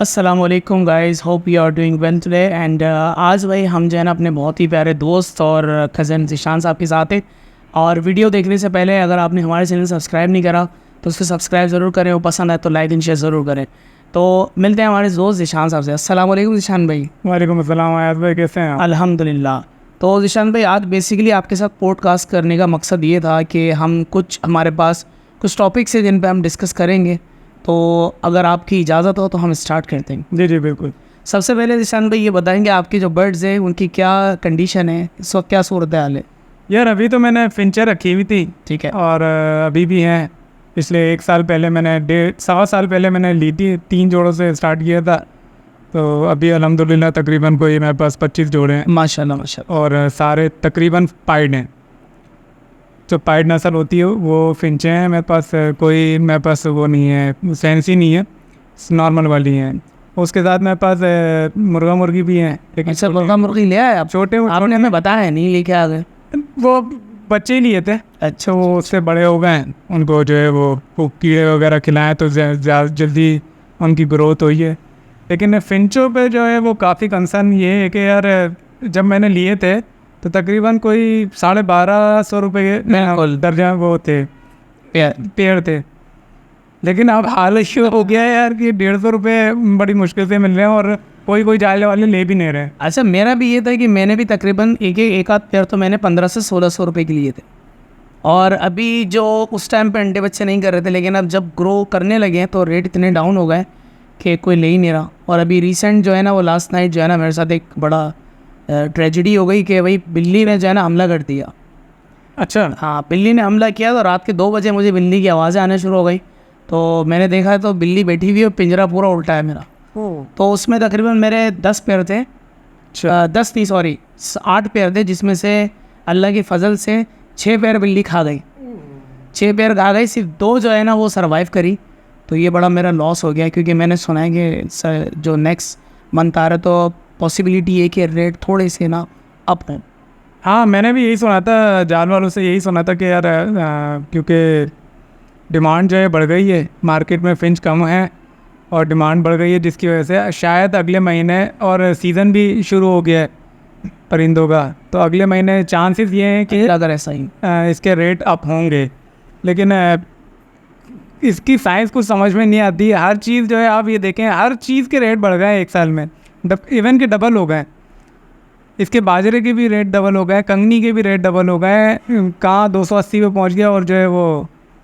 अस्सलामुअलैकुम guys, hope you are doing well today and आज भाई हम जो है ना अपने बहुत ही प्यारे दोस्त और कज़न ज़ीशान साहब के साथ हैं। और वीडियो देखने से पहले अगर आपने हमारे चैनल सब्सक्राइब नहीं करा तो उसको सब्सक्राइब ज़रूर करें और पसंद आए तो लाइक एंड शेयर ज़रूर करें। तो मिलते हैं हमारे दोस्त ज़ीशान साहब से। अस्सलामुअलैकुम ज़ीशान भाई। वालेकुम अस्सलाम आयात भाई, कैसे हैं आप? अल्हम्दुलिल्लाह। तो ज़ीशान भाई, आज बेसिकली आपके साथ पॉडकास्ट करने का मकसद ये था कि हम हमारे पास कुछ टॉपिक्स हैं जिन पे हम डिस्कस करेंगे। तो अगर आपकी इजाज़त हो तो हम स्टार्ट करते हैं। जी जी बिल्कुल। सबसे पहले ज़ीशान भाई ये बताएंगे आपकी जो बर्ड्स हैं उनकी क्या कंडीशन है, इस वक्त क्या सूरत हाल है? यार अभी तो मैंने फिंचर रखी हुई थी, ठीक है। और अभी भी हैं। पिछले 1 साल पहले मैंने 1.5 साल पहले मैंने ली थी, 3 जोड़ों से स्टार्ट किया था। तो अभी अल्हम्दुलिल्लाह तकरीबन कोई मेरे पास 25 जोड़े हैं माशाल्लाह माशाल्लाह। और सारे तकरीबन पाइड हैं। जो पाइड नस्ल होती है वो फिंचे हैं मेरे पास। कोई मेरे पास वो नहीं है, फैंसी नहीं है, नॉर्मल वाली हैं। उसके साथ मेरे पास मुर्गा मुर्गी भी हैं, लेकिन अच्छा, मुर्गा मुर्गी ले आए आप? छोटे आपने हमें बताया नहीं, लेके आ गए। वो बच्चे ही लिए थे। अच्छा, वो उससे बड़े हो गए हैं, उनको जो है वो कीड़े वगैरह खिलाएं तो जल्दी उनकी ग्रोथ हुई है। लेकिन फिंचों पे जो है वो काफ़ी कंसर्न ये है कि यार जब मैंने लिए थे तो तकरीबन कोई 1250 रुपये के दर्जा वो थे, पेड़ थे। लेकिन अब हाल ये हो गया है यार कि 150 रुपये बड़ी मुश्किल से मिल रहे हैं और कोई जाले वाले ले भी नहीं रहे। अच्छा, मेरा भी ये था कि मैंने भी तकरीबन एक आध पेड़ तो मैंने 1500 से 1600 रुपये के लिए थे। और अभी जो उस टाइम पे अंडे बच्चे नहीं कर रहे थे, लेकिन अब जब ग्रो करने लगे हैं तो रेट इतने डाउन हो गए कि कोई ले ही नहीं रहा। और अभी रिसेंट जो है ना वो लास्ट नाइट जो है ना मेरे साथ एक बड़ा ट्रेजिडी हो गई कि भाई बिल्ली ने जो है ना हमला कर दिया। अच्छा। हाँ, बिल्ली ने हमला किया तो रात के 2 बजे मुझे बिल्ली की आवाज़ें आने शुरू हो गई। तो मैंने देखा तो बिल्ली बैठी हुई है, पिंजरा पूरा उल्टा है मेरा। तो उसमें तकरीबन मेरे 10 पैर थे। 10 नहीं, सॉरी 8 पैर थे, जिसमें से अल्लाह की फजल से 6 पैर बिल्ली खा गई। 6 पैर खा गई, सिर्फ 2 जो है ना वो सर्वाइव करी। तो ये बड़ा मेरा लॉस हो गया, क्योंकि मैंने सुना है कि जो नेक्स्ट मंथ आ रहा तो पॉसिबिलिटी है कि रेट थोड़े से ना अप हो। हाँ, मैंने भी यही सुना था, जान वालों से यही सुना था कि यार क्योंकि डिमांड जो है बढ़ गई है, मार्केट में फिंच कम है और डिमांड बढ़ गई है, जिसकी वजह से शायद अगले महीने, और सीज़न भी शुरू हो गया है परिंदों का, तो अगले महीने चांसेस ये हैं कि अगर ऐसा ही इसके रेट अप होंगे। लेकिन इसकी साइंस कुछ समझ में नहीं आती। हर चीज़ जो है, आप ये देखें, हर चीज़ के रेट बढ़ गए 1 साल में, इवन के डबल हो गए। इसके बाजरे के भी रेट डबल हो गए, कंगनी के भी रेट डबल हो गए। कहाँ 280 पे पहुंच गया, और जो है वो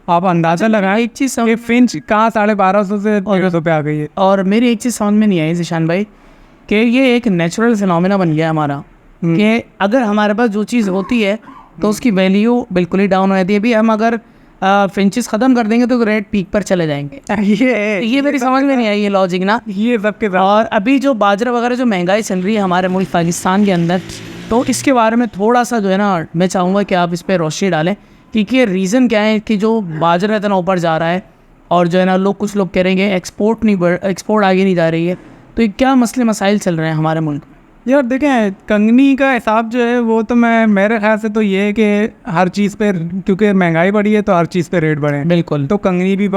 आप अंदाज़ा लगाएं एक चीज़ कि फिंच कहाँ 1250 से 150 पे आ गई है। और मेरी एक चीज़ समझ में नहीं आई ज़ीशान भाई, कि ये एक नेचुरल फिनोमेना बन गया हमारा, कि अगर हमारे पास जो चीज़ होती है तो उसकी वैल्यू बिल्कुल ही डाउन हो जाती है। अभी हम अगर फिंचेस ख़त्म कर देंगे तो रेट पीक पर चले जाएंगे। ये मेरी समझ में नहीं आई ये लॉजिक ना, ये सबके साथ। और अभी जो बाजरा वगैरह जो महंगाई चल रही है हमारे मुल्क पाकिस्तान के अंदर, तो इसके बारे में थोड़ा सा जो है ना मैं चाहूँगा कि आप इस पर रोशनी डालें, क्योंकि रीज़न क्या है कि जो बाजरा इतना ऊपर जा रहा है और जो है ना कुछ लोग कह रहे हैं एक्सपोर्ट आगे नहीं जा रही है। तो ये क्या मसले मसाइल चल रहे हैं हमारे मुल्क में? यार देखें, कंगनी का हिसाब जो है वो तो मेरे ख्याल से तो ये है कि हर चीज़ पे, क्योंकि महंगाई बढ़ी है तो हर चीज़ पे रेट बढ़े हैं। बिल्कुल। तो कंगनी भी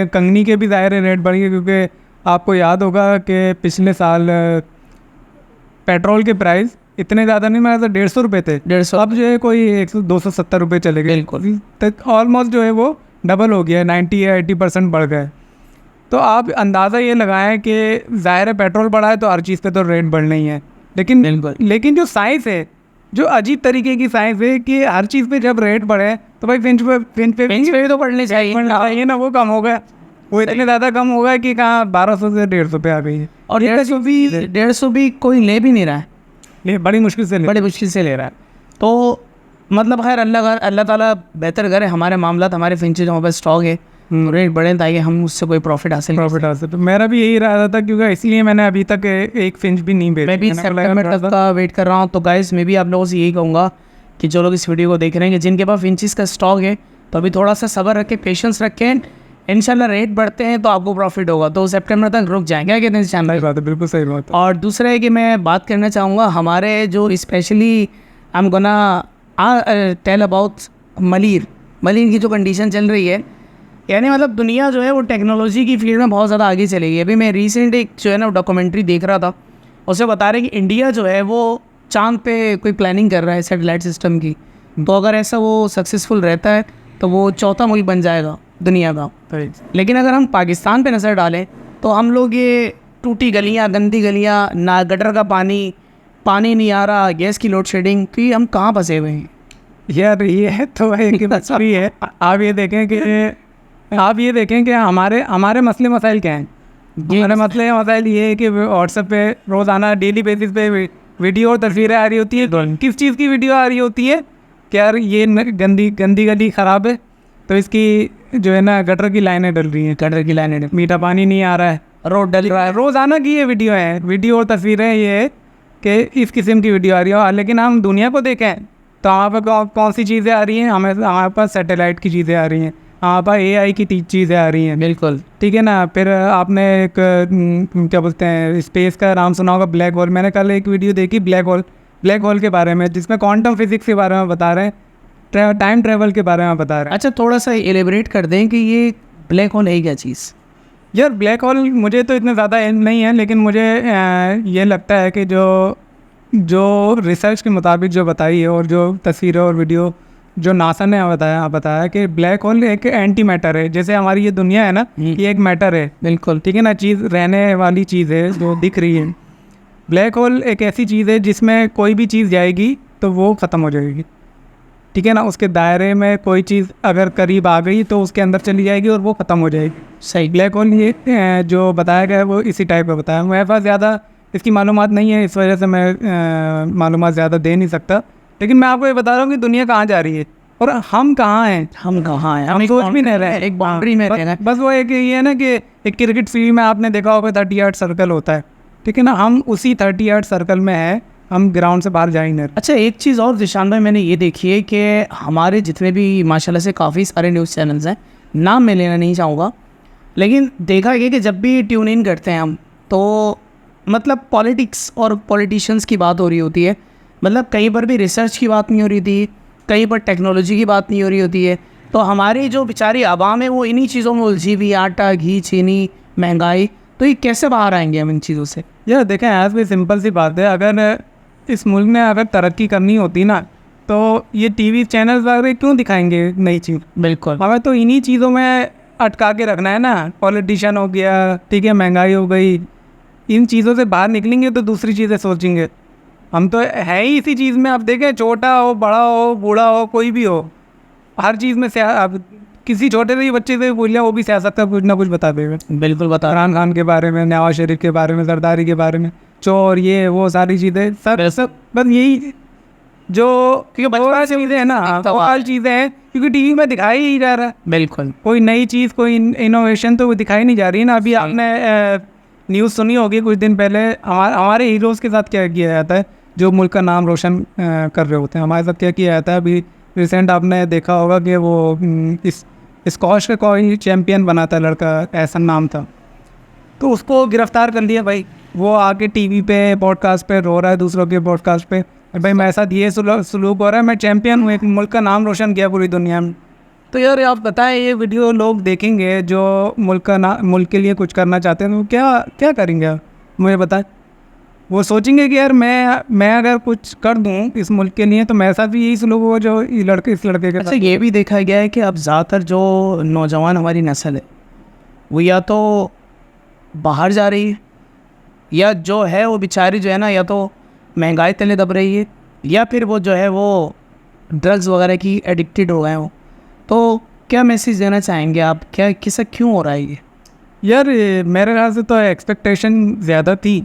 कंगनी के भी ज़ाहिर रेट बढ़ी है, क्योंकि आपको याद होगा कि पिछले साल पेट्रोल के प्राइस इतने ज़्यादा नहीं, मेरा तो 150 रुपये थे। 150। अब जो है कोई 270 रुपये चले गए। बिल्कुल। तो ऑलमोस्ट जो है वो डबल हो गया है, 90 या 80% बढ़ गए। तो आप अंदाज़ा ये लगाएं कि ज़ाहिर है पेट्रोल बढ़ा है तो हर चीज़ पे तो रेट बढ़ना ही है। लेकिन जो साइंस है, जो अजीब तरीके की साइंस है कि हर चीज़ पे जब रेट बढ़े तो भाई फिंच पे तो बढ़ने चाहिए ना, वो कम हो गया। वो इतने ज़्यादा कम हो गया कि कहाँ 1200 से 150 पे आ गई है। और 150 भी कोई ले भी नहीं रहा है, बड़ी मुश्किल से ले रहा है। तो मतलब खैर अल्लाह ताला बेहतर करे हमारे मामला, हमारे फिंचेज हमारे पास स्टॉक है, रेट बढ़े ताकि हम उससे कोई प्रॉफिट हासिल। तो मेरा भी यही रहा था, क्योंकि इसलिए मैंने अभी तक एक फिंच भी नहीं बेचा। मैं भी सितंबर तक का वेट कर रहा हूँ। तो गाइस, मैं भी आप लोगों से यही कहूँगा कि जो लोग इस वीडियो को देख रहे हैं कि जिनके पास फिंचेस का स्टॉक है, तो अभी थोड़ा सा सब्र रखें, पेशेंस रखें। इंशाल्लाह रेट बढ़ते हैं तो आपको प्रॉफिट होगा, तो सितंबर तक रुक जाएंगे। क्या कहते हैं ज़ीशान भाई? बात है, बिल्कुल सही बात है। और दूसरा है कि मैं बात करना चाहूँगा हमारे जो specially I am gonna tell about Malir की जो कंडीशन चल रही है। यानी मतलब दुनिया जो है वो टेक्नोलॉजी की फील्ड में बहुत ज़्यादा आगे चली गई। अभी मैं रिसेंट एक जो है ना डॉक्यूमेंट्री देख रहा था, उसे बता रहे कि इंडिया जो है वो चांद पे कोई प्लानिंग कर रहा है सैटेलाइट सिस्टम की। तो अगर ऐसा वो सक्सेसफुल रहता है तो वो चौथा मुल्क बन जाएगा दुनिया का। लेकिन अगर हम पाकिस्तान पे नज़र डालें तो हम लोग ये टूटी गलियाँ, गंदी गलियाँ, ना गटर का पानी नहीं आ रहा, गैस की लोड शेडिंग, तो ये हम कहाँ फंसे हुए हैं यार? ये तो एक मसला है। आप ये देखें कि हमारे मसले मसाइल क्या हैं। हमारे मसले मसाइल ये है कि व्हाट्सएप पे रोज़ाना डेली बेसिस पे वीडियो और तस्वीरें आ रही होती है। किस चीज़ की वीडियो आ रही होती है कि यार ये गंदी गली ख़राब है तो इसकी जो है ना गटर की लाइनें डल रही हैं, गटर की लाइनें, मीठा पानी नहीं आ रहा है, रोड डल रहा है। रोज़ाना की ये वीडियो और तस्वीरें ये है कि इस किस्म की वीडियो आ रही है। लेकिन हम दुनिया को देखें तो वहाँ पर कौन सी चीज़ें आ रही हैं? हमारे पास सैटेलाइट की चीज़ें आ रही हैं, हमारे पास AI की चीज़ें आ रही हैं। बिल्कुल, ठीक है ना। फिर आपने एक क्या बोलते हैं स्पेस का नाम सुना होगा, ब्लैक होल। मैंने कल एक वीडियो देखी ब्लैक होल के बारे में, जिसमें क्वांटम फिजिक्स के बारे में बता रहे हैं, टाइम ट्रेवल के बारे में बता रहे हैं। अच्छा, थोड़ा सा एलिब्रेट कर दें कि ये ब्लैक होल है क्या चीज़? यार ब्लैक होल मुझे तो इतना ज़्यादा नहीं है, लेकिन मुझे ये लगता है कि जो रिसर्च के मुताबिक जो बताई है और जो तस्वीरें और वीडियो जो नासा ने बताया कि ब्लैक होल एक एंटी मैटर है। जैसे हमारी ये दुनिया है ना, ये एक मैटर है। बिल्कुल, ठीक है ना, चीज़ रहने वाली चीज़ है जो दिख रही है। ब्लैक होल एक ऐसी चीज़ है जिसमें कोई भी चीज़ जाएगी तो वो ख़त्म हो जाएगी। ठीक है ना, उसके दायरे में कोई चीज़ अगर करीब आ गई तो उसके अंदर चली जाएगी और वो ख़त्म हो जाएगी। सही। ब्लैक होल ये जो बताया गया है वो इसी टाइप का बताया। मेरे पास ज़्यादा इसकी मालूमात नहीं है, इस वजह से मैं मालूमात ज़्यादा दे नहीं सकता। लेकिन मैं आपको ये बता रहा हूँ कि दुनिया कहाँ जा रही है और हम कहाँ हैं। हम कहाँ हैं? हम सोच भी नहीं रहे, एक बाउंड्री में रह रहे हैं। बस वो एक ये है ना कि एक क्रिकेट फील्ड में आपने देखा होगा 30 यार्ड सर्कल होता है। ठीक है ना, हम उसी 30 यार्ड सर्कल में है, हम ग्राउंड से बाहर जा ही नहीं। अच्छा, एक चीज़ और दिशान भाई, मैंने ये देखी है कि हमारे जितने भी माशाल्लाह से काफ़ी सारे न्यूज़ चैनल्स हैं, नाम मैं लेना नहीं चाहूँगा, लेकिन देखा गया कि जब भी ट्यून इन करते हैं हम तो मतलब पॉलिटिक्स और पॉलिटिशियंस की बात हो रही होती है। मतलब कहीं पर भी रिसर्च की बात नहीं हो रही थी, कहीं पर टेक्नोलॉजी की बात नहीं हो रही होती है। तो हमारी जो बेचारी आवाम है वो इन्हीं चीज़ों में उलझी हुई, आटा, घी, चीनी, महंगाई, तो ये कैसे बाहर आएंगे हम इन चीज़ों से? यार देखें, आज भी सिंपल सी बात है, अगर इस मुल्क में अगर तरक्की करनी होती ना तो ये TV चैनल्स वगैरह क्यों दिखाएंगे नई चीज़? बिल्कुल, हमें तो इन्हीं चीज़ों में अटका के रखना है ना। पॉलिटिशियन हो गया, ठीक है, महंगाई हो गई, इन चीज़ों से बाहर निकलेंगे तो दूसरी चीज़ें सोचेंगे। हम तो है ही इसी चीज़ में। आप देखें, छोटा हो, बड़ा हो, बूढ़ा हो, कोई भी हो, हर चीज़ में आप किसी छोटे से ही बच्चे से बोलिए, वो भी सियासत का कुछ ना कुछ बता देगा। बिल्कुल बता। इमरान खान के बारे में, नवाज शरीफ के बारे में, जरदारी के बारे में, चोर, ये वो सारी चीज़ें सब बस यही जो क्योंकि बचपन से चीज़ें हैं ना, सवाल चीज़ें हैं क्योंकि TV में दिखाई ही जा रहा है। बिल्कुल, कोई नई चीज़, कोई इनोवेशन तो वो दिखाई नहीं जा रही है ना। अभी आपने न्यूज़ सुनी होगी कुछ दिन पहले, हमारे हीरोज़ के साथ क्या किया जाता है जो मुल्क का नाम रोशन कर रहे होते हैं। हमारे साथ क्या किया जाता है? अभी रिसेंट आपने देखा होगा कि वो इस स्क्वॉश का कोई चैम्पियन बना था लड़का, ऐसा नाम था, तो उसको गिरफ्तार कर लिया भाई। वो आके TV पे पॉडकास्ट पे रो रहा है दूसरों के पॉडकास्ट पे, भाई मेरे साथ ये सलूक हो रहा है, मैं चैम्पियन हूँ, एक मुल्क का नाम रोशन किया पूरी दुनिया में। तो यार आप बताएं, ये वीडियो लोग देखेंगे जो मुल्क के लिए कुछ करना चाहते हैं, तो क्या करेंगे आप? मुझे बताएं। वो सोचेंगे कि यार मैं अगर कुछ कर दूं इस मुल्क के लिए तो मेरे साथ भी यही सलूक होगा जो इस लड़के के अच्छा, साथ। ये भी देखा गया है कि अब ज़्यादातर जो नौजवान हमारी नस्ल है वो या तो बाहर जा रही है, या जो है वो बेचारी जो है ना, या तो महंगाई तले दब रही है, या फिर वो जो है वो ड्रग्स वगैरह की एडिक्टेड हो गए हो। तो क्या मैसेज देना चाहेंगे आप? क्या किससे क्यों हो रहा है ये? यार मेरे ख्याल से तो एक्सपेक्टेशन ज़्यादा थी।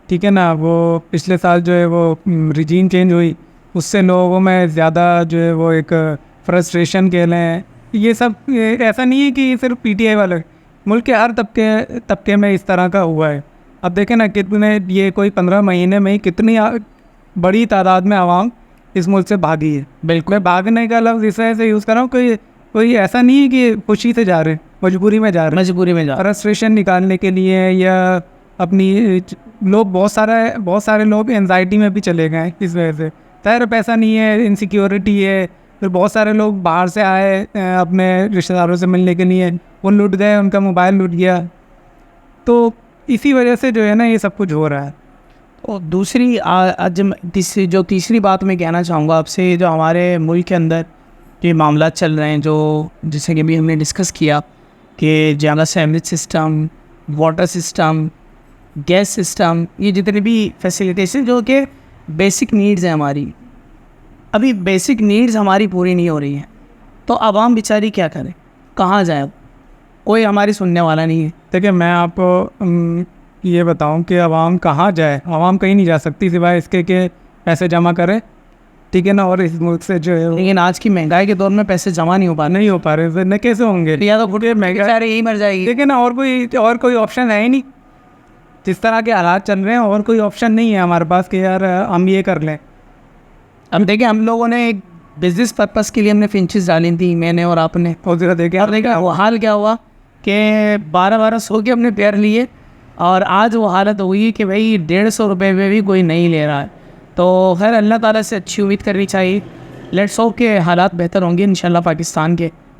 ठीक है ना, वो पिछले साल जो है वो रिजीम चेंज हुई, उससे लोगों में ज़्यादा जो है वो एक फ्रस्ट्रेशन कह लें। ये सब ऐसा नहीं है कि सिर्फ PTI वाले, मुल्क के हर तबके में इस तरह का हुआ है। अब देखें ना, कितने ये कोई 15 महीने में ही कितनी बड़ी तादाद में आवाम इस मुल्क से भागी है। बिल्कुल, मैं भागने का लफ्ज़ इस वजह से यूज़ कर रहा हूँ, कोई ऐसा नहीं है कि खुशी से जा रहे, मजबूरी में जा रहे, फ्रस्ट्रेशन निकालने के लिए, या अपनी लोग बहुत सारे लोग एंजाइटी में भी चले गए इस वजह से। ज़ाहिर पैसा नहीं है, इनसिक्योरिटी है, फिर बहुत सारे लोग बाहर से आए अपने रिश्तेदारों से मिलने के लिए, वो लूट गए, उनका मोबाइल लूट गया। तो इसी वजह से जो है ना ये सब कुछ हो रहा है। और दूसरी आज तीसरी बात मैं कहना चाहूँगा आपसे, जो हमारे मुल्क के अंदर ये मामला चल रहे हैं, जो जैसे कि अभी हमने डिस्कस किया कि जहाँ sewerage system, water system, gas system, ये जितने भी फैसिलिटीज़ हैं जो कि बेसिक नीड्स हैं हमारी, अभी बेसिक नीड्स हमारी पूरी नहीं हो रही हैं, तो आवाम बेचारी क्या करे, कहाँ जाए? कोई हमारी सुनने वाला नहीं है। देखिए मैं आपको ये बताऊं कि आवाम कहाँ जाए, आवाम कहीं नहीं जा सकती सिवाय इसके कि पैसे जमा करे, ठीक है ना। और इस मुल्क से जो है, लेकिन आज की महंगाई के दौर में पैसे जमा नहीं हो पा रहे, फिर न कैसे होंगे? या तो खुद महंगाई यही मर जाएगी, ठीक है ना। और कोई ऑप्शन है ही नहीं। जिस तरह के हालात चल रहे हैं और कोई ऑप्शन नहीं है हमारे पास कि यार हम ये कर लें। अब देखिए, हम लोगों ने एक बिजनेस पर्पस के लिए हमने फिंचेस डाली थी, मैंने और आपने, और जरा देखा वो हाल क्या हुआ कि 1200 के हमने पेयर लिए, और आज वो हालत हुई कि भाई 150 रुपये में भी कोई नहीं ले रहा है। तो खैर अल्लाह ताला से अच्छी उम्मीद करनी चाहिए। लेट्स होप के हालात बेहतर होंगे इंशाल्लाह।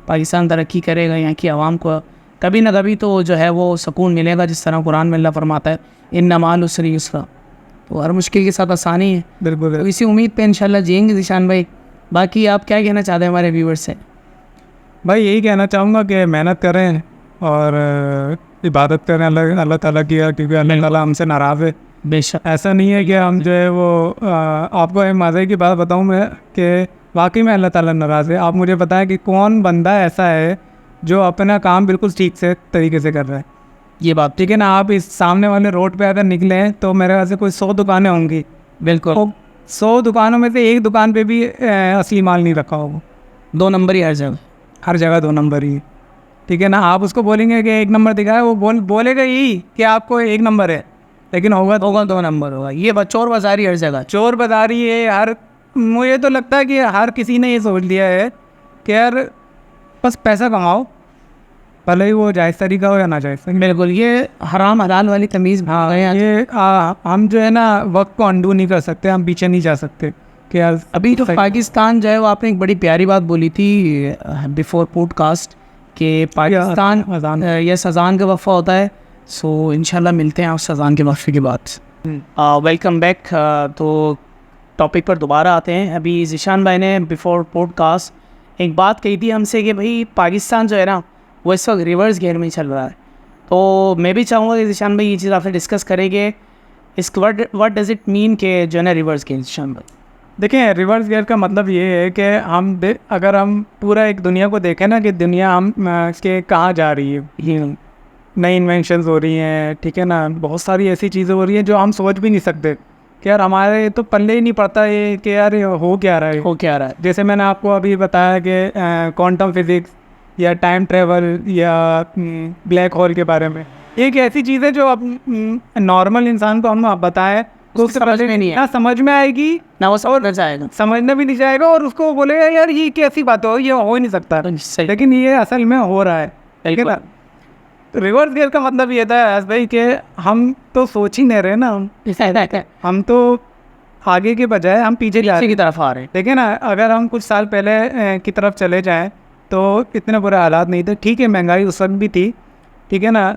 पाकिस्तान तरक्की करेगा, यहाँ की आवाम को कभी ना कभी तो जो है वो सुकून मिलेगा, जिस तरह कुरान में अल्लाह फरमाता है इन्ना माल उसरी युसरा, तो हर मुश्किल के साथ आसानी है। बिल्कुल। तो इसी उम्मीद पे इंशाल्लाह जिएंगे ज़ीशान भाई। बाकी आप क्या कहना चाहते हैं हमारे व्यूवर्स से? भाई यही कहना चाहूँगा कि मेहनत करें और इबादत करें अल्लाह ताला की, क्योंकि अल्लाह ताला हमसे नाराज़ है। बेशक ऐसा नहीं है कि हम जो है वो आपको एक मज़े की बात बताऊं मैं कि वाकई में अल्लाह ताला नाराज़ है। आप मुझे बताएं कि कौन बंदा ऐसा है जो अपना काम बिल्कुल ठीक से तरीके से कर रहा है। ये बात ठीक है ना। आप इस सामने वाले रोड पे अगर निकले तो मेरे ख्याल से कोई 100 दुकानें होंगी, बिल्कुल, तो 100 दुकानों में से एक दुकान पे भी असली माल नहीं रखा होगा। 2 नंबर ही हर जगह 2 नंबर ही। ठीक है ना। आप उसको बोलेंगे कि 1 नंबर दिखाए, वो बोलेगा ही कि आपको 1 नंबर है, लेकिन होगा 2 नंबर होगा। ये चोर बाजारी हर जगह, चोर बाजारी है हर। मुझे तो लगता है कि हर किसी ने ये सोच लिया है कि यार बस पैसा कमाओ, भले ही वो जायज़ तरीका हो या ना जायज़ तरीका। बिल्कुल, ये हराम हलाल वाली तमीज़। हाँ, ये हम जो है ना वक्त को अंडू नहीं कर सकते, हम पीछे नहीं जा सकते कि यार अभी तो पाकिस्तान जो है वो आपने एक बड़ी प्यारी बात बोली थी बिफोर पॉडकास्ट कि पाकिस्तान यस अजान का वफ़ा होता है। सो इंशाल्लाह मिलते हैं उस अजान के वफ़े के बाद। Welcome back. तो टॉपिक पर दोबारा आते हैं। अभी ज़ीशान भाई ने बिफोर पॉडकास्ट एक बात कही थी हमसे कि भाई पाकिस्तान जो है ना वो इस वक्त रिवर्स गियर में चल रहा है। तो मैं भी चाहूँगा कि ज़ीशान भाई ये चीज़ आपसे डिस्कस करेंगे, इसको व्हाट डज़ इट मीन के जो है ना रिवर्स गियर। ज़ीशान भाई देखें, रिवर्स गियर का मतलब ये है कि अगर हम पूरा एक दुनिया को देखें ना कि दुनिया हम के कहाँ जा रही है, ये नई इन्वेंशंस हो रही हैं, ठीक है ना। बहुत सारी ऐसी चीज़ें हो रही हैं जो हम सोच भी नहीं सकते कि यार हमारे तो पल्ले ही नहीं पड़ता ये कि यार हो क्या रहा है। जैसे मैंने आपको अभी बताया कि क्वांटम फिज़िक्स या टाइम ट्रेवल या ब्लैक होल के बारे में, एक ऐसी चीज़ है जो अब नॉर्मल इंसान को हम बताएं तो उससे समझ में नहीं है, ना समझ में आएगी ना वो समझना भी नहीं जाएगा, और उसको बोलेगा यार ये कैसी बात हो, ये हो ही नहीं सकता। लेकिन ये असल में हो रहा है, ठीक है ना। रिवर्स गियर का मतलब ये था भाई कि हम तो सोच ही नहीं रहे ना, हम तो आगे के बजाय हम पीछे की तरफ आ रहे हैं। देखिए ना, अगर हम कुछ साल पहले की तरफ चले जाएं तो इतने बुरे हालात नहीं थे। ठीक है, महंगाई उस वक्त भी थी, ठीक है ना।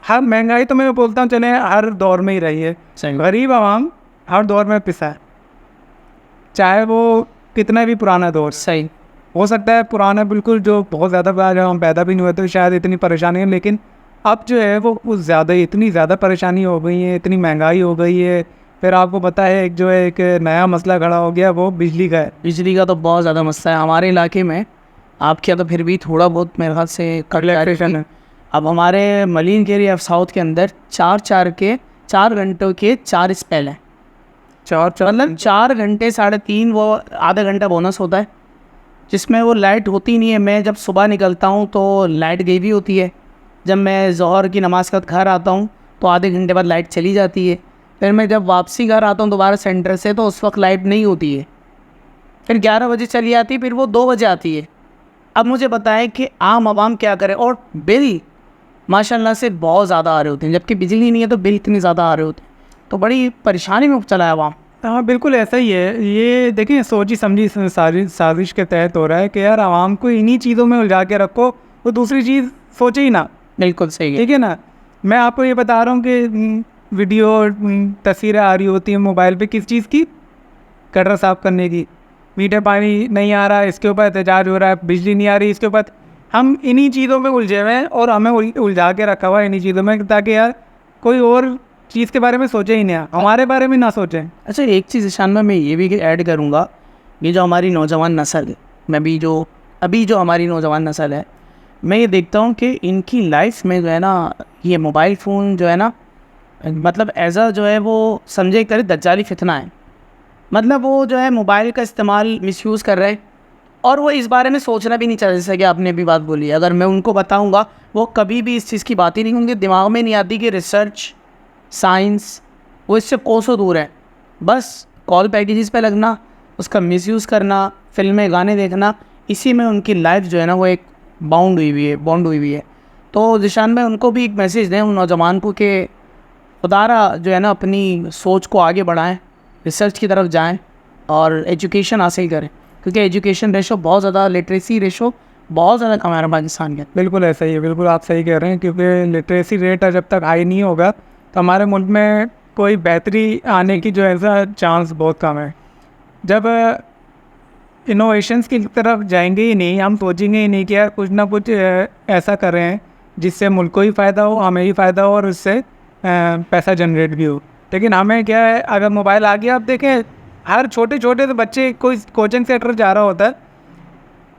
हर महंगाई तो मैं बोलता हूँ चले हर दौर में ही रही है। गरीब आवाम हर दौर में पिसा है, चाहे वो कितना भी पुराना दौर। सही हो सकता है पुराना बिल्कुल जो बहुत ज़्यादा जब हम पैदा भी नहीं हुए तो शायद इतनी परेशानी है, लेकिन अब जो है वो कुछ ज़्यादा इतनी ज़्यादा परेशानी हो गई है, इतनी महंगाई हो गई है। फिर आपको पता है एक नया मसला खड़ा हो गया, वो बिजली का है। बिजली का तो बहुत ज़्यादा मसला है हमारे इलाके में। आपके यहाँ तो फिर भी थोड़ा बहुत मेरे ख्याल से इलेक्ट्रिशियन है। अब हमारे मलिन के एरिया ऑफ साउथ के अंदर 4 घंटों के 4 स्पेल हैं। 4 मतलब 4 घंटे 3.5 वो आधा घंटा बोनस होता है, जिसमें वो लाइट होती नहीं है। मैं जब सुबह निकलता हूँ तो लाइट गई हुई होती है, जब मैं ज़ोहर की नमाज़ के बाद घर आता हूँ तो आधे घंटे बाद लाइट चली जाती है। फिर मैं जब वापसी घर आता हूँ दोबारा सेंटर से तो उस वक्त लाइट नहीं होती है। फिर 11 बजे चली आती है, फिर वो 2 बजे आती है। अब मुझे बताएं कि आम आवाम क्या करे, और बिल माशाल्लाह से बहुत ज़्यादा आ रहे होते हैं, जबकि बिजली नहीं है तो बिल इतने ज़्यादा आ रहे होते हैं, तो बड़ी परेशानी में चला है आवाम। हाँ बिल्कुल ऐसा ही है। ये देखिए सोची समझी साजिश के तहत हो रहा है कि यार आवाम को इन्हीं चीज़ों में उलझा के रखो, वो दूसरी चीज़ सोचे ही ना। बिल्कुल सही है। ठीक है ना। मैं आपको ये बता रहा हूँ कि वीडियो तस्वीरें आ रही होती हैं मोबाइल पे किस चीज़ की, कटरा साफ़ करने की। मीठे पानी नहीं आ रहा है इसके ऊपर एहतजाज हो रहा है, बिजली नहीं आ रही इसके ऊपर। हम इन्हीं चीज़ों में उलझे हुए हैं और हमें उलझा के रखा हुआ है इन्हीं चीज़ों में, ताकि यार कोई और चीज़ के बारे में सोचे ही नहीं, हमारे बारे में ना सोचें। अच्छा एक चीज़ ईशान में मैं ये भी ऐड करूँगा, ये जो हमारी नौजवान नस्ल है, मैं भी जो अभी जो हमारी नौजवान नस्ल है, मैं ये देखता हूँ कि इनकी लाइफ में जो है ना ये मोबाइल फ़ोन जो है ना मतलब एज अ जो है वो समझे एक तरह दज्जाली फितना है। मतलब वो जो है मोबाइल का इस्तेमाल मिसयूज़ कर रहे हैं और वो इस बारे में सोचना भी नहीं चाहते। जैसे कि आपने भी बात बोली, अगर मैं उनको बताऊँगा वो कभी भी इस चीज़ की बात ही नहीं, उनके दिमाग में नहीं आती कि रिसर्च साइंस, वो इससे कोसों दूर है। बस कॉल पैकेजेस पे लगना, उसका मिसयूज़ करना, फिल्में गाने देखना, इसी में उनकी लाइफ जो है ना वो एक बॉन्ड हुई हुई है। तो जिशान में उनको भी एक मैसेज दें उन नौजवान को कि खुदारा जो है ना अपनी सोच को आगे बढ़ाएं, रिसर्च की तरफ जाएं और एजुकेशन हासिल करें, क्योंकि एजुकेशन रेशो बहुत ज़्यादा, लिटरेसी रेशो बहुत ज़्यादा कम है हमारे पाकिस्तान के। बिल्कुल ऐसा ही है, बिल्कुल आप सही कह रहे हैं, क्योंकि लिटरेसी रेट जब तक हाई नहीं होगा तो हमारे मुल्क में कोई बेहतरी आने की जो ऐसा चांस बहुत कम है। जब इनोवेशंस की तरफ जाएंगे ही नहीं, हम सोचेंगे ही नहीं कि यार कुछ ना कुछ ऐसा कर रहे हैं जिससे मुल्क को ही फ़ायदा हो, हमें ही फ़ायदा हो और उससे पैसा जनरेट भी हो। लेकिन हमें क्या है, अगर मोबाइल आ गया, आप देखें हर छोटे छोटे तो बच्चे कोई कोचिंग सेंटर जा रहा होता है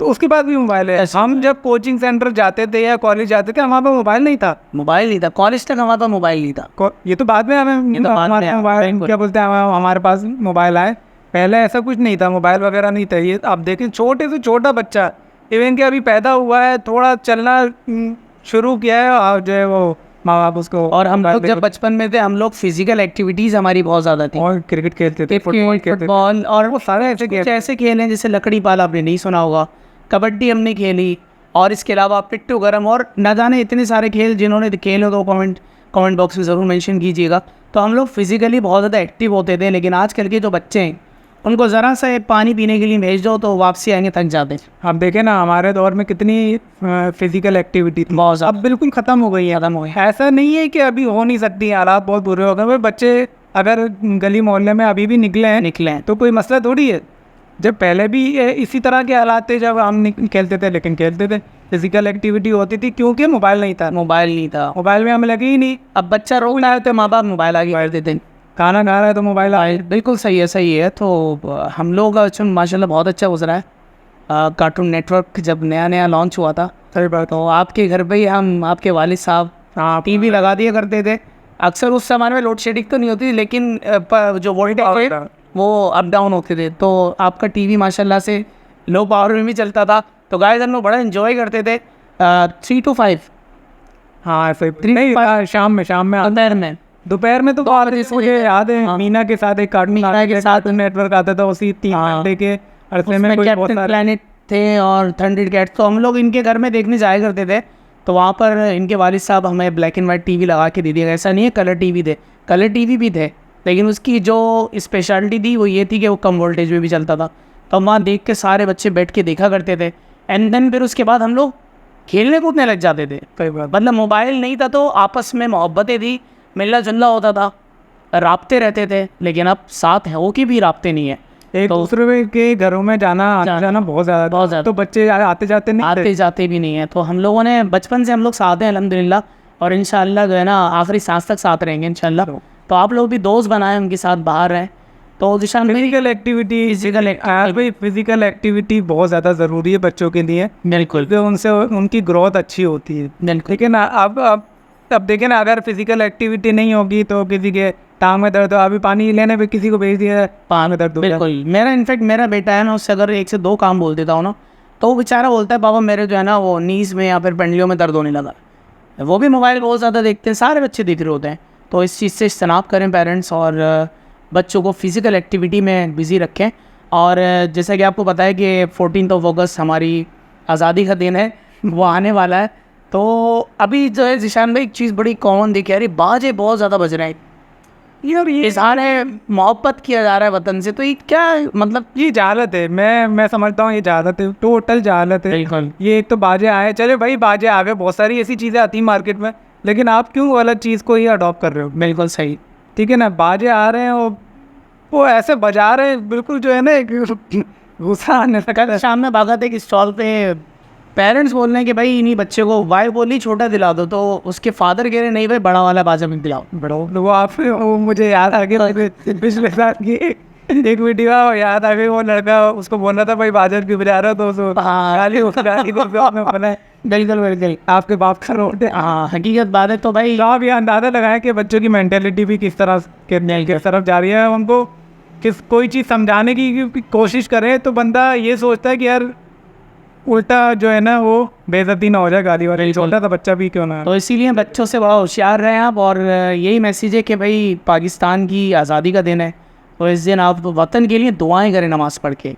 तो उसके बाद भी मोबाइल है। हम जब कोचिंग सेंटर जाते थे या कॉलेज जाते थे हमारे पास मोबाइल नहीं था, कॉलेज तक हमारे पास मोबाइल नहीं था। ये तो बाद में हमें मोबाइल क्या बोलते हैं, हमारे पास मोबाइल आए। पहले ऐसा कुछ नहीं था, मोबाइल वगैरह नहीं था। ये आप देखें छोटे से छोटा बच्चा इवन कि अभी पैदा हुआ है, थोड़ा चलना शुरू किया है और जो है वो माँ बाप उसको। और हम लोग जब बचपन में थे हम लोग फिजिकल एक्टिविटीज़ हमारी बहुत ज़्यादा थी, और क्रिकेट खेलते थे, फुटबॉल और वो सारे ऐसे खेल हैं जैसे लकड़ी पाला, आपने नहीं सुना होगा, कबड्डी हमने खेली, और इसके अलावा पिट्टू गरम और न जाने इतने सारे खेल। जिन्होंने खेले तो कमेंट बॉक्स में ज़रूर मेंशन कीजिएगा। तो हम लोग फिज़िकली बहुत ज़्यादा एक्टिव होते थे, लेकिन आजकल के जो बच्चे हैं उनको ज़रा सा पानी पीने के लिए भेज दो तो वापसी आएंगे थक जाते हैं। आप देखें ना हमारे दौर में कितनी फिजिकल एक्टिविटी थी, बहुत ज़्यादा, अब बिल्कुल ख़त्म हो गई है। ऐसा नहीं है कि अभी हो नहीं सकती, हालात बहुत बुरे हो गए। बच्चे अगर गली मोहल्ले में अभी भी निकले हैं तो कोई मसला थोड़ी है। जब पहले भी इसी तरह के हालात थे, जब हम खेलते थे, लेकिन खेलते थे, फिजिकल एक्टिविटी होती थी, क्योंकि मोबाइल नहीं था। मोबाइल में हमें लगे ही नहीं। अब बच्चा रो रहा है तो माँ बाप मोबाइल आगे कर देते हैं, खाना खा रहा है तो मोबाइल आए। बिल्कुल सही है। तो हम लोग का बचपन माशाल्लाह बहुत अच्छा गुजरा है। कार्टून नेटवर्क जब नया लॉन्च हुआ था, सही बात, तो आपके घर पे ही हम, आपके वालिद साहब टीवी लगा दिया करते थे। अक्सर उस ज़माने में लोड शेडिंग तो नहीं होती, लेकिन जो वोल्टेज वो अप डाउन होते थे, तो आपका टीवी माशाल्लाह से लो पावर में भी चलता था। तो गाइस हम लोग बड़ा एंजॉय करते थे 3 to 5। हाँ नहीं, शाम में दोपहर में तो मुझे याद है मीना के साथ एक कार्टून के साथ नेटवर्क आता था, उसी 3 घंटे के अरसे में कैप्टन प्लैनेट थे और थंडर कैट। तो हम लोग इनके घर में देखने जाया करते थे, तो वहाँ पर इनके वालिद साहब हमें ब्लैक एंड वाइट टीवी लगा के दे दिया। ऐसा नहीं है कलर टीवी थे, कलर टीवी भी थे, लेकिन उसकी जो स्पेशलिटी थी वो ये थी कि वो कम वोल्टेज में भी चलता था। तो हम वहाँ देख के सारे बच्चे बैठ के देखा करते थे। एंड देन फिर उसके बाद हम लोग खेलने कूदने लग जाते थे। मतलब मोबाइल नहीं था तो आपस में मोहब्बतें थी, मिलना जुलना होता था, राब्ते रहते थे। लेकिन अब साथ हो के भी राब्ते नहीं है, एक दूसरे के घरों में जाना बहुत ज़्यादा। तो बच्चे आते जाते भी नहीं है। तो हम लोगों ने बचपन से हम लोग साथ हैं अल्हम्दुलिल्लाह, और इंशाअल्लाह जो है ना आखिरी सांस तक साथ रहेंगे इंशाअल्लाह। तो आप लोग भी दोस्त बनाएं, उनके साथ बाहर रहें। तो जिशान फिजिकल एक्टिविटी बहुत ज़्यादा ज़रूरी है बच्चों के लिए, बिल्कुल, उनसे उनकी ग्रोथ अच्छी होती है। लेकिन अब देखें ना, अगर फिजिकल एक्टिविटी नहीं होगी तो किसी के टांग में दर्द हो, अभी पानी लेने पे किसी को भेज दिया, पाँव में दर्द हो। बिल्कुल, मेरा बेटा है ना, उससे अगर 1 से 2 काम बोल देता हूँ ना, तो वो बेचारा बोलता है पापा मेरे जो है ना वो नीज़ में या फिर पेंडलियों में दर्द होने लगा। वो भी मोबाइल बहुत ज़्यादा देखते हैं, सारे बच्चे दिख रहे होते हैं। तो इस चीज़ से इज्तनाब करें पेरेंट्स, और बच्चों को फिज़िकल एक्टिविटी में बिज़ी रखें। और जैसा कि आपको पता है कि 14 अगस्त हमारी आज़ादी का दिन है, वो आने वाला है। तो अभी जो है जिशान भाई एक चीज़ बड़ी कॉमन दिखी, अरे बाजे बहुत ज़्यादा बज रहे हैं। यार ये इजहार है मोहब्बत किया जा रहा है वतन से, तो ये क्या मतलब? ये जहालत है, मैं समझता हूँ ये जहालत है, टोटल जहालत है। बिल्कुल। ये एक तो बाजे आए, चले भाई बाजे आ गए, बहुत सारी ऐसी चीज़ें आती हैं मार्केट में, लेकिन आप क्यों गलत चीज़ को ही अडॉप्ट कर रहे हो? बिल्कुल सही। ठीक है ना, बाजे आ रहे हैं और वो ऐसे बजा रहे हैं, बिल्कुल जो है ना एक गुस्सा आने लगा। कल शाम में भागा था कि स्टॉल पे पेरेंट्स बोल रहे हैं कि भाई इन्हीं बच्चे को, वाइफ बोली छोटा दिला दो, तो उसके फादर कह रहे नहीं भाई बड़ा वाला बाजा में दिलाओ। बड़ा वो आप वो मुझे याद आ गया पिछले साल की एक वीडियो याद आ गई, वो लड़का उसको बोल रहा था भाई बाजा क्यों बजा रहा हो, तो उसको गाली बोला है, बिल्कुल बिल्कुल आपके बाप का रोड है। हाँ, हकीकत बात है। तो भाई तो आप ये अंदाज़ा लगाएं कि बच्चों की मेंटेलिटी भी किस तरह किस तरफ जा रही है। उनको कोई चीज़ समझाने की कोशिश करें तो बंदा ये सोचता है कि यार उल्टा जो है ना वो बेइज्जती ना हो जाए, गाली वाली, छोटा सा बच्चा भी क्यों ना। तो इसीलिए बच्चों से बड़ा होशियार रहें आप, और यही मैसेज है कि भाई पाकिस्तान की आज़ादी का दिन है, तो इस दिन आप वतन के लिए दुआएं करें नमाज़ पढ़ के,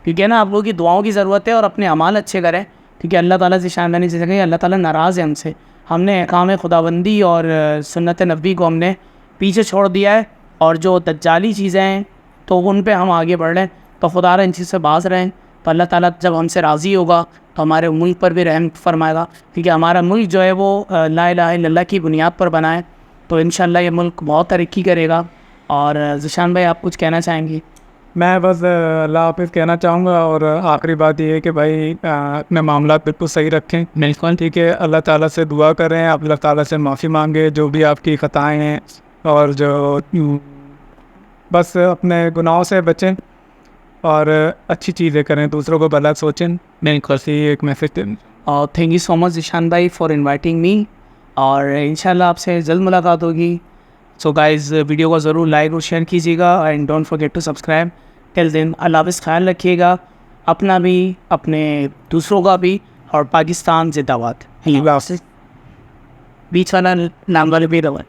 क्योंकि ना आप लोगों की दुआओं की ज़रूरत है, और अपने अमाल अच्छे करें, क्योंकि अल्लाह ताला से शानदानी से सके, अल्लाह ताला नाराज़ है हमसे। हमने अहकाम खुदाबंदी और सुन्नत नबी को हमने पीछे छोड़ दिया है, और जो दज्जाली चीज़ें हैं तो उन पे हम आगे बढ़ रहे हैं। तो खुदा इन चीज़ से बाज रहें, तो अल्लाह ताला जब हमसे राज़ी होगा तो हमारे मुल्क पर भी रहम फरमाएगा, क्योंकि हमारा मुल्क जो है वो ला इलाहा इल्लल्लाह की बुनियाद पर बना है। तो इंशाअल्लाह ये मुल्क बहुत तरक्की करेगा। और ज़िशान भाई आप कुछ कहना चाहेंगे? मैं बस अल्लाह हाफिज़ कहना चाहूँगा, और आखिरी बात ये है कि भाई अपने मामला बिल्कुल सही रखें। बिल्कुल ठीक है, अल्लाह ताला से दुआ करें, अल्लाह ताला से माफ़ी मांगे जो भी आपकी ख़ताएँ हैं, और जो बस अपने गुनाहों से बचें और अच्छी चीज़ें करें, दूसरों को भला सोचें। मैं कैसे एक मैसेज दें। Thank you so much Zeeshan भाई फॉर इनवाइटिंग मी, और इंशाल्लाह आपसे जल्द मुलाकात होगी। सो गाइज़ वीडियो को ज़रूर लाइक और शेयर कीजिएगा, and don't forget to subscribe. Till then अल्लाह हाफ़िज़, ख्याल रखिएगा अपना भी, अपने दूसरों का भी, और पाकिस्तान जिंदाबाद। बीच वाला नाम वाले भी रवा।